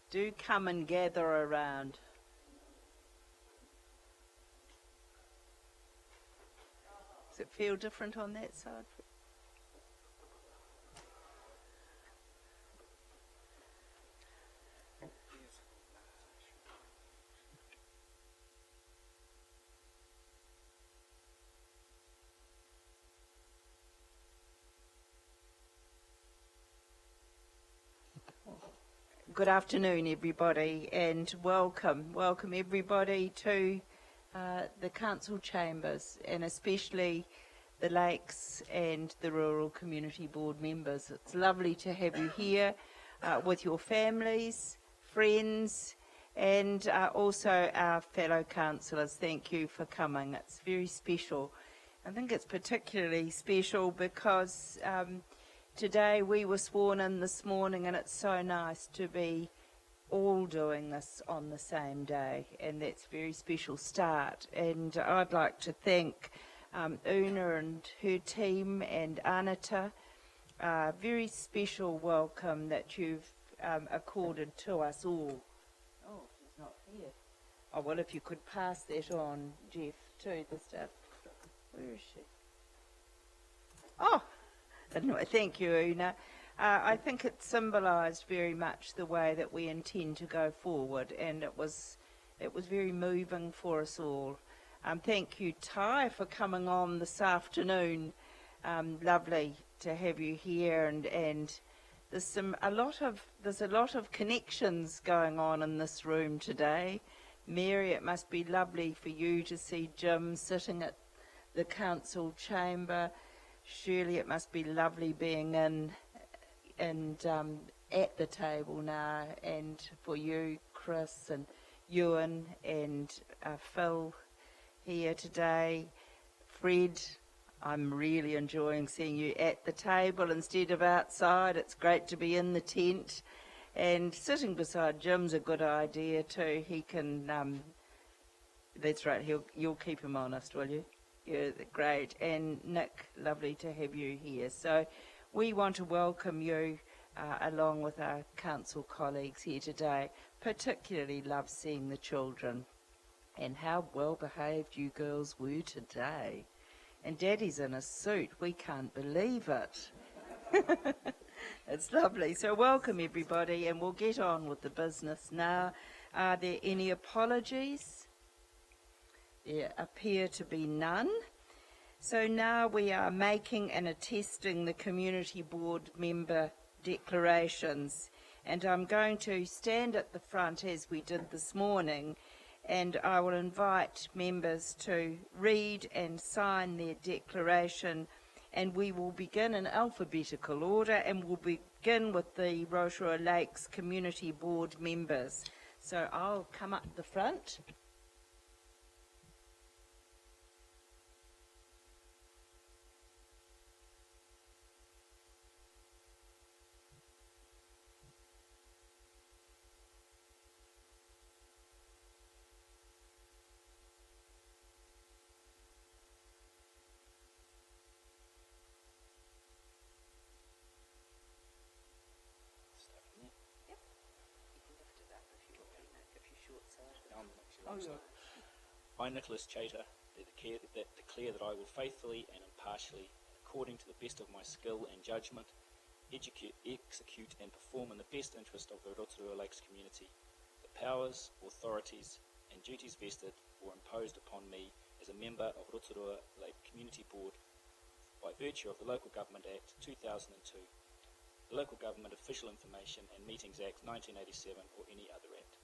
Do come and gather around. Does it feel different on that side? Good afternoon, everybody, and welcome everybody to the council chambers, and especially the Lakes and the Rural Community Board members. It's lovely to have you here with your families, friends, and also our fellow councillors. Thank you for coming. It's very special. I think it's particularly special because today we were sworn in this morning, and it's so nice to be all doing this on the same day, and that's a very special start. And I'd like to thank Una and her team and Anita. Very special welcome that you've accorded to us all. Oh, she's not here. Oh, well, if you could pass that on, Jeff, to the staff. Where is she? Oh! Anyway, thank you, Una. I think it symbolised very much the way that we intend to go forward, and it was very moving for us all. Thank you, Ty, for coming on this afternoon. Lovely to have you here, and there's a lot of connections going on in this room today. Mary, it must be lovely for you to see Jim sitting at the council chamber. Shirley, it must be lovely being in and at the table now, and for you, Chris and Ewan and Phil here today. Fred, I'm really enjoying seeing you at the table instead of outside. It's great to be in the tent, and sitting beside Jim's a good idea too. He can, that's right, you'll keep him honest, will you? Yeah, great. And Nick, lovely to have you here. So we want to welcome you along with our council colleagues here today. Particularly love seeing the children and how well behaved you girls were today. And Daddy's in a suit. We can't believe it. It's lovely. So welcome everybody, and we'll get on with the business now. Are there any apologies? There appear to be none. So now we are making and attesting the Community Board member declarations. And I'm going to stand at the front as we did this morning, and I will invite members to read and sign their declaration, and we will begin in alphabetical order, and we'll begin with the Rotorua Lakes Community Board members. So I'll come up the front. I, Nicholas Chater, declare that I will faithfully and impartially, according to the best of my skill and judgment, execute and perform in the best interest of the Rotorua Lakes community the powers, authorities and duties vested or imposed upon me as a member of Rotorua Lake Community Board by virtue of the Local Government Act 2002, the Local Government Official Information and Meetings Act 1987 or any other act.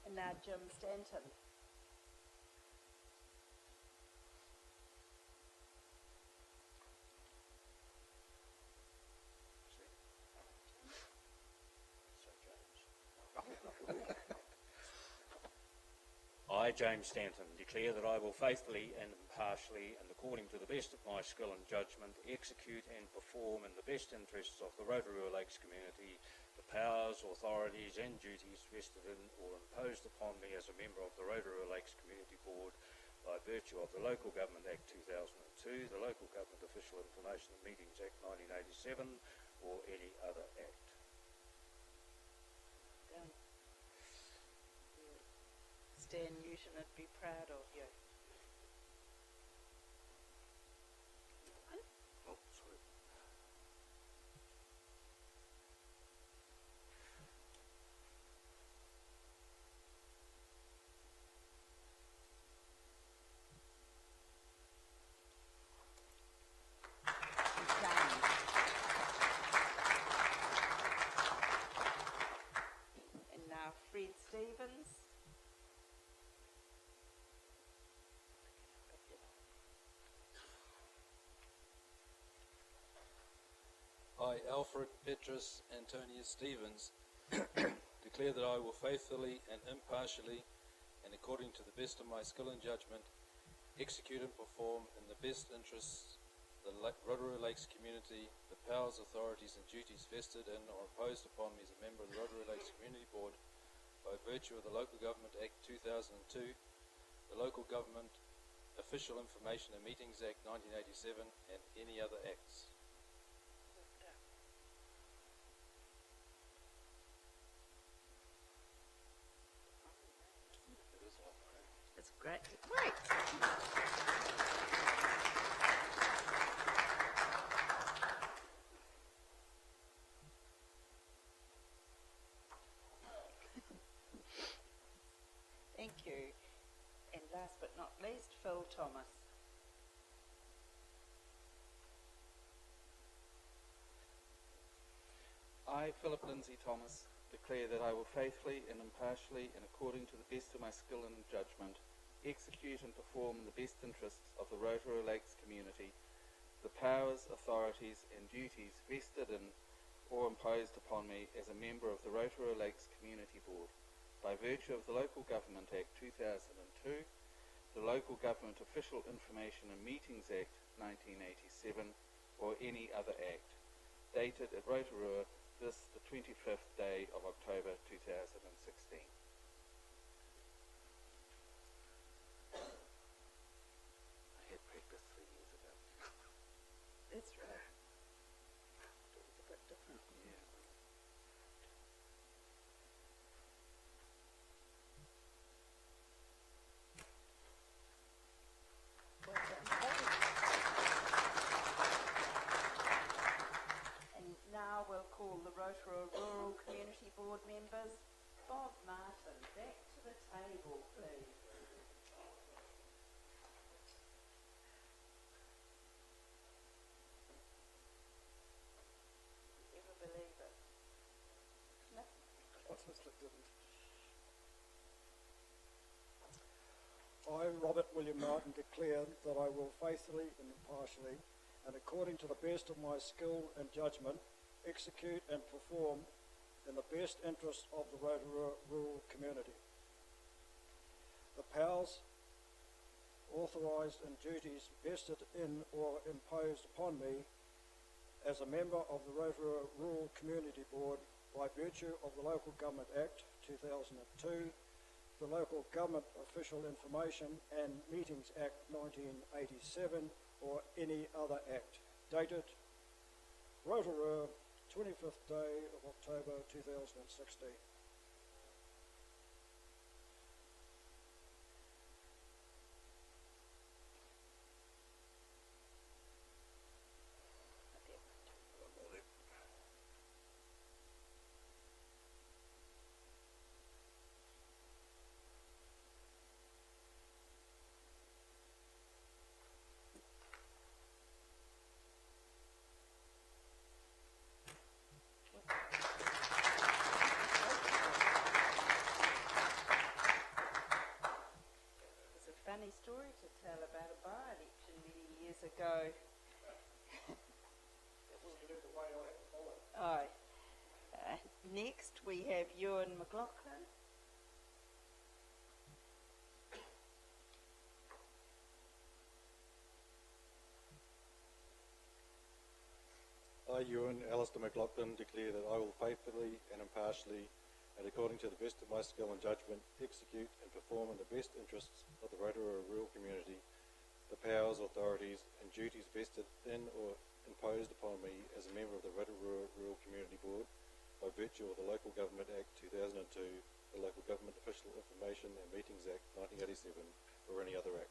And now Jim Stanton. I, James Stanton, declare that I will faithfully and impartially and according to the best of my skill and judgment execute and perform in the best interests of the Rotorua Lakes community the powers, authorities and duties vested in or imposed upon me as a member of the Rotorua Lakes Community Board by virtue of the Local Government Act 2002, the Local Government Official Information and Meetings Act 1987 or any other act. Stan Newton would be proud of you. Oh, sorry. And now Fred Stevens. I, Alfred Petrus Antonius Stevens, declare that I will faithfully and impartially, and according to the best of my skill and judgment, execute and perform in the best interests of the Rotorua Lakes community the powers, authorities and duties vested in or imposed upon me as a member of the Rotorua Lakes Community Board by virtue of the Local Government Act 2002, the Local Government Official Information and Meetings Act 1987 and any other acts. That's great. Great. Thank you. And last but not least, Phil Thomas. I, Philip Lindsay Thomas, declare that I will faithfully and impartially and according to the best of my skill and judgment execute and perform in the best interests of the Rotorua Lakes community the powers, authorities and duties vested in or imposed upon me as a member of the Rotorua Lakes Community Board by virtue of the Local Government Act 2002, the Local Government Official Information and Meetings Act 1987 or any other act, dated at Rotorua this the 25th day of October 2016. I had practice 3 years ago. That's right. It was a bit different. Yeah. Well done. And now we'll call the Rotorua Rural Community Board members. Bob Martin, back to the table, please. Ever believe it? No. I, Robert William Martin, declare that I will faithfully and impartially, and according to the best of my skill and judgment, execute and perform in the best interest of the Rotorua rural community the powers, authorised and duties vested in or imposed upon me as a member of the Rotorua Rural Community Board by virtue of the Local Government Act 2002, the Local Government Official Information and Meetings Act 1987 or any other act, dated Rotorua 25th day of October 2016. There's a funny story to tell about a by-election many years ago. Oh. Next we have Ewan McLaughlin. I, Ewan Alistair McLaughlin, declare that I will faithfully and impartially, and according to the best of my skill and judgment, execute and perform in the best interests of the Rotorua rural community the powers, authorities and duties vested in or imposed upon me as a member of the Rotorua Rural Community Board by virtue of the Local Government Act 2002, the Local Government Official Information and Meetings Act 1987, or any other act.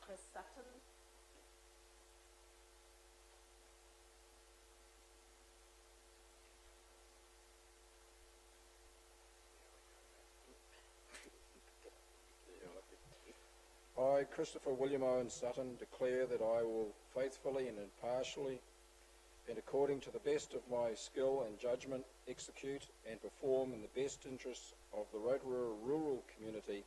Chris Sutton. I, Christopher William Owen Sutton, declare that I will faithfully and impartially, and according to the best of my skill and judgment, execute and perform in the best interests of the Rotorua rural community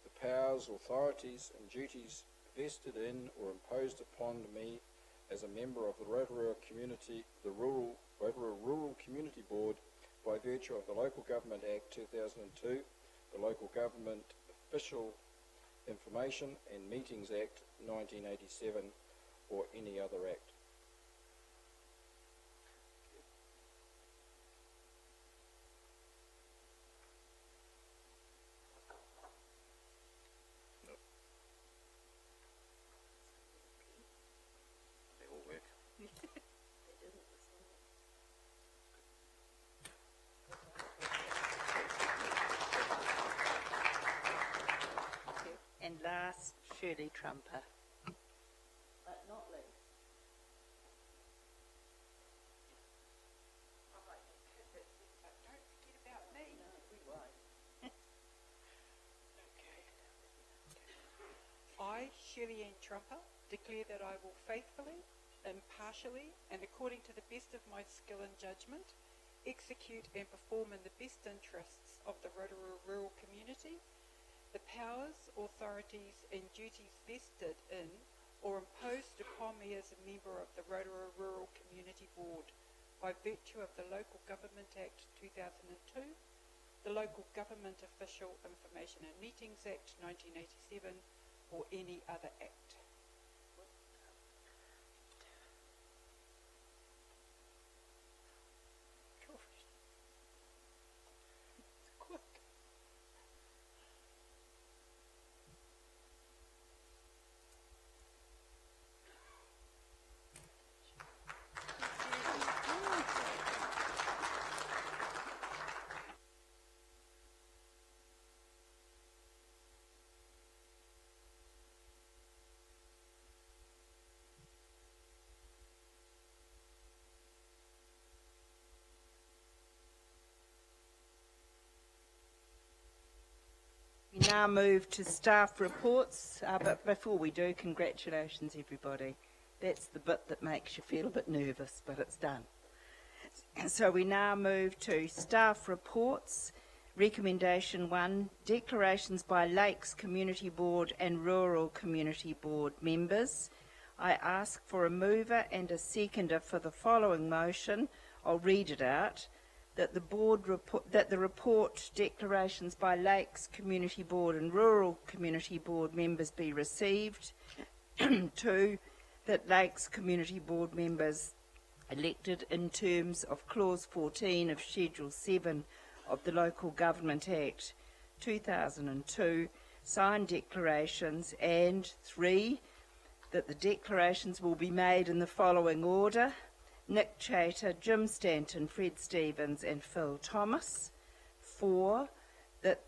the powers, authorities and duties vested in or imposed upon me as a member of the Rotorua Rural Community Board by virtue of the Local Government Act 2002, the Local Government Official Information and Meetings Act 1987, or any other act. They all work. And last, Shirley Trumper. But not least. I, Shirley Ann Trumper, declare that I will faithfully, impartially, and according to the best of my skill and judgment, execute and perform in the best interests of the Rotorua rural community the powers, authorities and duties vested in or imposed upon me as a member of the Rotorua Rural Community Board by virtue of the Local Government Act 2002, the Local Government Official Information and Meetings Act 1987, or any other act. We now move to staff reports, but before we do, congratulations everybody. That's the bit that makes you feel a bit nervous, but it's done. So we now move to staff reports. Recommendation 1, declarations by Lakes Community Board and Rural Community Board members. I ask for a mover and a seconder for the following motion. I'll read it out. That the report, declarations by Lakes Community Board and Rural Community Board members be received. 2, that Lakes Community Board members elected in terms of Clause 14 of Schedule 7 of the Local Government Act 2002 sign declarations, and 3, that the declarations will be made in the following order: Nick Chater, Jim Stanton, Fred Stevens and Phil Thomas. 4, that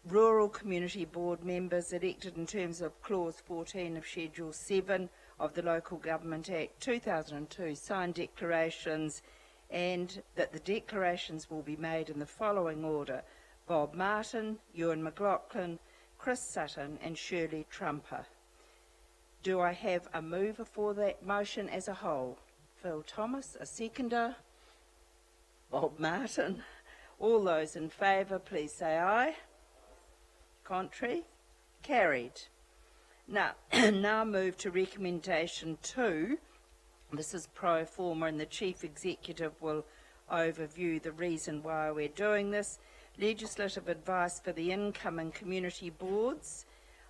Rural Community Board members elected in terms of Clause 14 of Schedule 7 of the Local Government Act 2002 sign declarations, and that the declarations will be made in the following order: Bob Martin, Ewan McLaughlin, Chris Sutton and Shirley Trumper. Do I have a mover for that motion as a whole? Phil Thomas, a seconder. Bob Martin. All those in favour, please say aye. Contrary? Carried. Now move to recommendation 2. This is pro forma, and the Chief Executive will overview the reason why we're doing this. Legislative advice for the incoming community boards.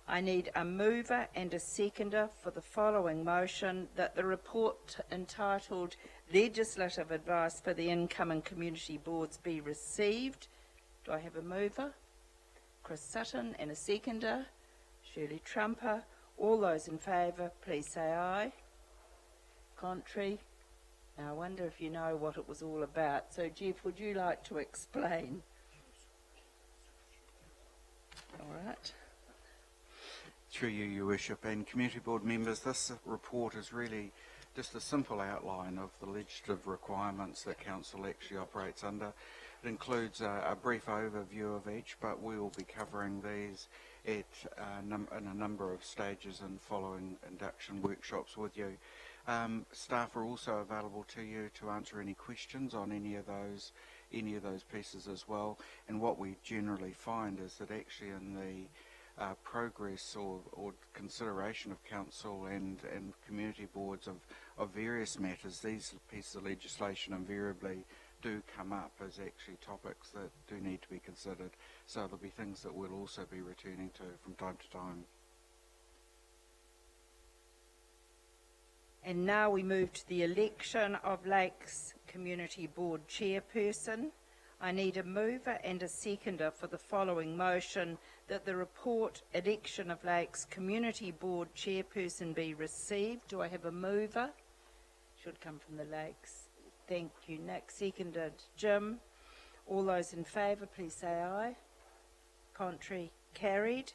I need a mover and a seconder for the following motion, that the report entitled Legislative Advice for the Incoming Community Boards be received. Do I have a mover? Chris Sutton. And a seconder? Shirley Trumper. All those in favour, please say aye. Contrary? Now I wonder if you know what it was all about. So Jeff, would you like to explain? All right. Through you, Your Worship, and community board members, this report is really just a simple outline of the legislative requirements that council actually operates under. It includes a brief overview of each, but we will be covering these in a number of stages and following induction workshops with you. Staff are also available to you to answer any questions on any of those pieces as well. And what we generally find is that actually in the progress or consideration of council and community boards of various matters, these pieces of legislation invariably do come up as actually topics that do need to be considered. So there'll be things that we'll also be returning to from time to time. And now we move to the election of Lakes Community Board Chairperson. I need a mover and a seconder for the following motion, that the report Election of Lakes Community Board Chairperson be received. Do I have a mover? Should come from the Lakes. Thank you, Nick. Seconded, Jim. All those in favour, please say aye. Contrary? Carried.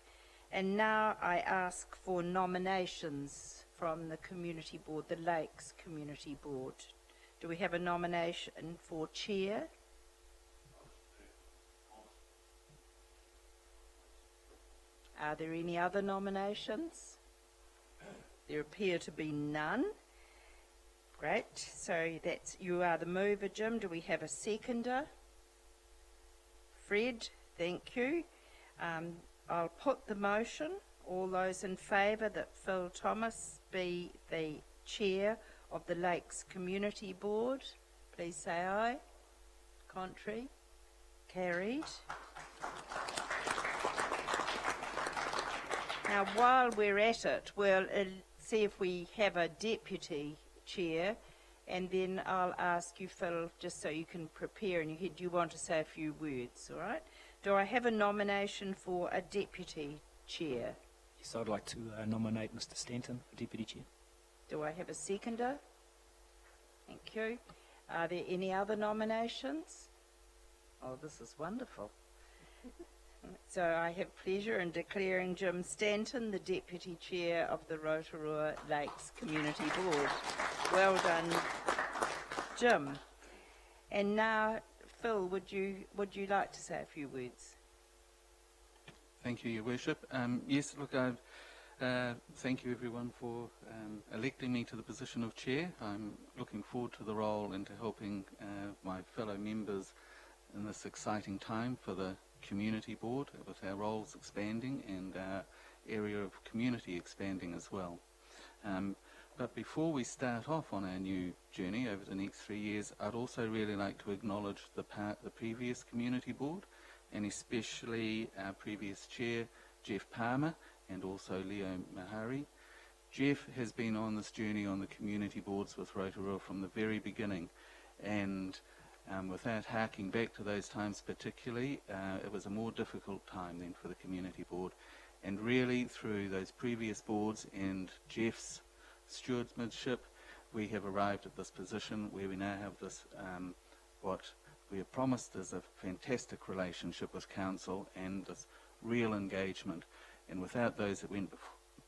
And now I ask for nominations from the Community Board, the Lakes Community Board. Do we have a nomination for Chair? Are there any other nominations? There appear to be none. Great. So you are the mover, Jim. Do we have a seconder? Fred, thank you. I'll put the motion. All those in favour that Phil Thomas be the chair of the Lakes Community Board, please say aye. Contrary? Carried. Now, while we're at it, we'll see if we have a deputy chair, and then I'll ask you, Phil, just so you can prepare in your head, do you want to say a few words, all right? Do I have a nomination for a deputy chair? Yes, I'd like to nominate Mr. Stanton for Deputy Chair. Do I have a seconder? Thank you. Are there any other nominations? Oh, this is wonderful. So I have pleasure in declaring Jim Stanton the Deputy Chair of the Rotorua Lakes Community Board. Well done, Jim. And now, Phil, would you like to say a few words? Thank you, Your Worship. Yes, look, thank you everyone for electing me to the position of Chair. I'm looking forward to the role and to helping my fellow members in this exciting time for the Community Board, with our roles expanding and our area of community expanding as well. But before we start off on our new journey over the next 3 years, I'd also really like to acknowledge the previous Community Board, and especially our previous Chair, Jeff Palmer, and also Leo Mahari. Jeff has been on this journey on the community boards with Rotorua from the very beginning, and without harking back to those times particularly, it was a more difficult time then for the community board. And really through those previous boards and Jeff's stewardship, we have arrived at this position where we now have this, what we have promised is a fantastic relationship with council and this real engagement. And without those that went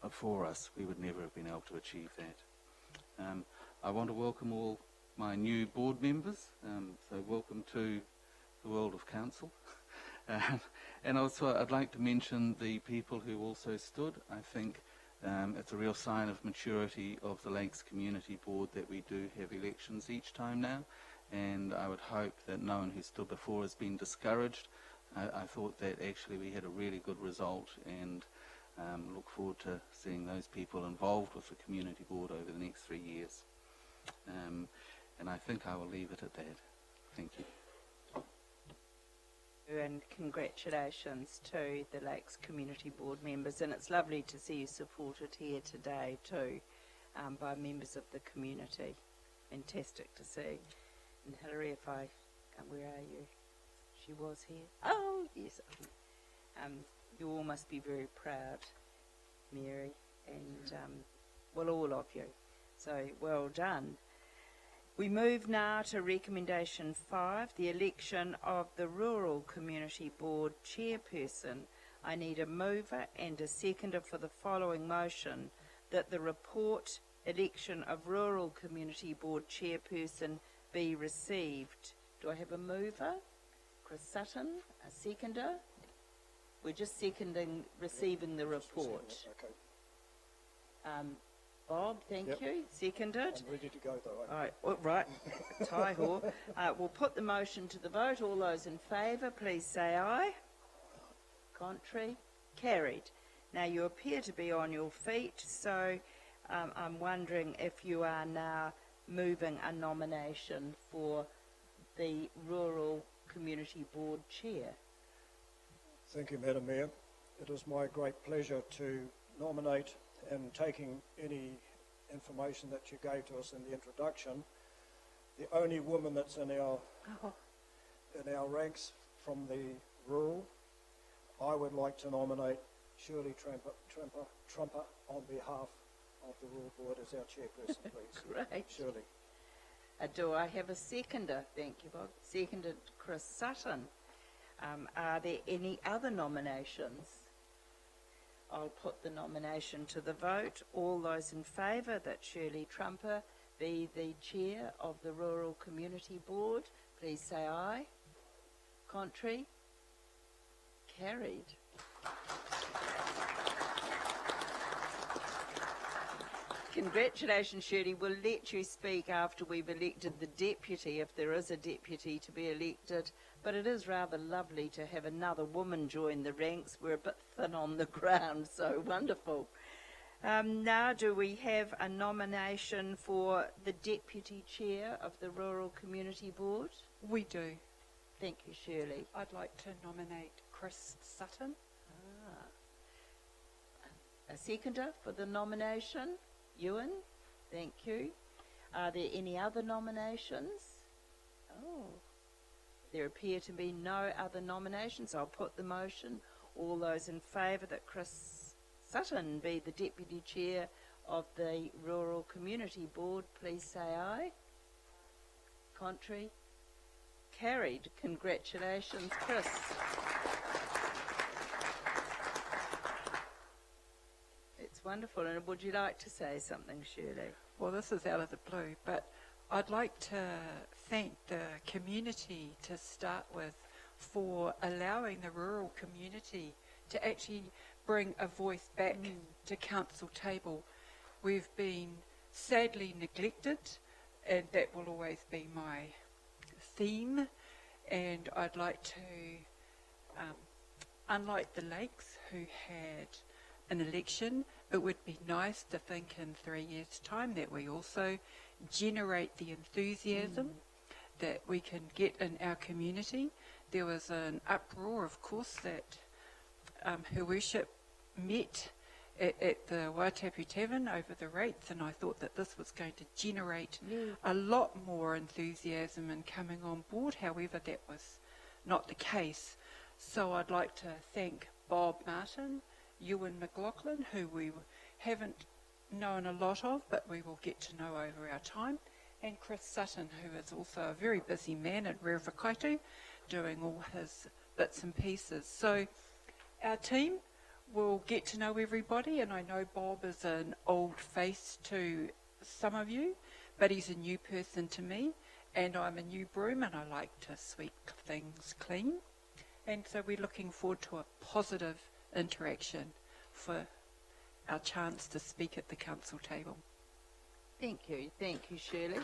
before us, we would never have been able to achieve that. I want to welcome all my new board members, so welcome to the world of council. And also I'd like to mention the people who also stood. I think it's a real sign of maturity of the Lakes Community Board that we do have elections each time now, and I would hope that no one who stood before has been discouraged. I thought that actually we had a really good result, and look forward to seeing those people involved with the community board over the next 3 years. And I think I will leave it at that. Thank you. And congratulations to the Lakes Community Board members, and it's lovely to see you supported here today too by members of the community. Fantastic to see. And Hilary, if I, where are you? She was here. Oh, yes. You all must be very proud, Mary, and well, all of you. So well done. We move now to recommendation 5, the election of the Rural Community Board chairperson. I need a mover and a seconder for the following motion: that the report election of Rural Community Board chairperson be received. Do I have a mover? Chris Sutton. A seconder? We're just seconding receiving the report. Okay. Bob, thank you. Seconded. I'm ready to go though. All right, right. Taiho. We'll put the motion to the vote. All those in favour, please say aye. Contrary? Carried. Now, you appear to be on your feet, so I'm wondering if you are now moving a nomination for the Rural Community Board Chair. Thank you, Madam Mayor. It is my great pleasure to nominate, and taking any information that you gave to us in the introduction, the only woman that's in our ranks from the rural. I would like to nominate Shirley Trumper on behalf of the Rural Board as our chairperson, please. Great. Shirley. Do I have a seconder? Thank you, Bob. Seconded Chris Sutton. Are there any other nominations? I'll put the nomination to the vote. All those in favour that Shirley Trumper be the chair of the Rural Community Board, please say aye. Contrary? Carried. Congratulations, Shirley. We'll let you speak after we've elected the deputy, if there is a deputy to be elected. But it is rather lovely to have another woman join the ranks. We're a bit thin on the ground, so wonderful. Now, do we have a nomination for the deputy chair of the Rural Community Board? We do. Thank you, Shirley. I'd like to nominate Chris Sutton. A seconder for the nomination? Ewan, thank you. Are there any other nominations? Oh, there appear to be no other nominations. I'll put the motion. All those in favour that Chris Sutton be the Deputy Chair of the Rural Community Board, please say aye. Contrary? Carried. Congratulations, Chris. It's wonderful. And would you like to say something, Shirley? Well, this is out of the blue, but I'd like to thank the community to start with for allowing the rural community to actually bring a voice back to council table. We've been sadly neglected, and that will always be my theme. And I'd like to, unlike the Lakes who had an election, it would be nice to think in 3 years' time that we also generate the enthusiasm that we can get in our community. There was an uproar, of course, that Her Worship met at the Waitapu Tavern over the rates, and I thought that this was going to generate a lot more enthusiasm in coming on board. However, that was not the case. So I'd like to thank Bob Martin, Ewan McLaughlin, who we haven't known a lot of, but we will get to know over our time, and Chris Sutton, who is also a very busy man at Rewakaitu, doing all his bits and pieces. So our team will get to know everybody, and I know Bob is an old face to some of you, but he's a new person to me, and I'm a new broom, and I like to sweep things clean. And so we're looking forward to a positive interaction for our chance to speak at the council table. Thank you, Shirley.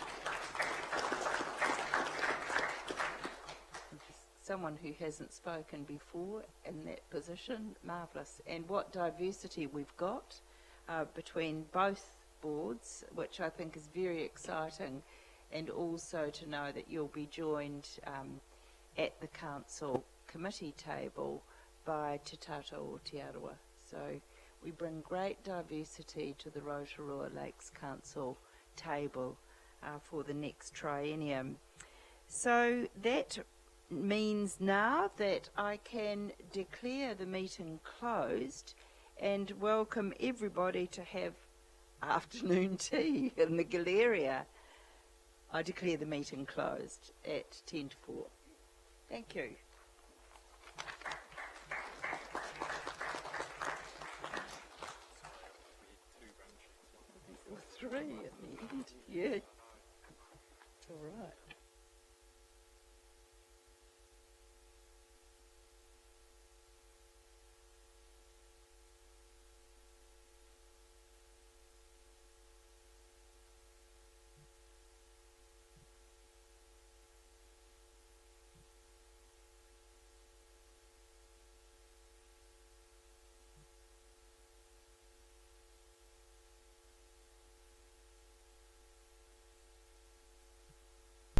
someone who hasn't spoken before in that position, marvellous. And what diversity we've got between both boards, which I think is very exciting, and also to know that you'll be joined at the council committee table by Te Tata o Te Arawa. So we bring great diversity to the Rotorua Lakes Council table for the next triennium. So that means now that I can declare the meeting closed and welcome everybody to have afternoon tea in the Galleria. I declare the meeting closed at 10 to 4. Thank you. Three at the end.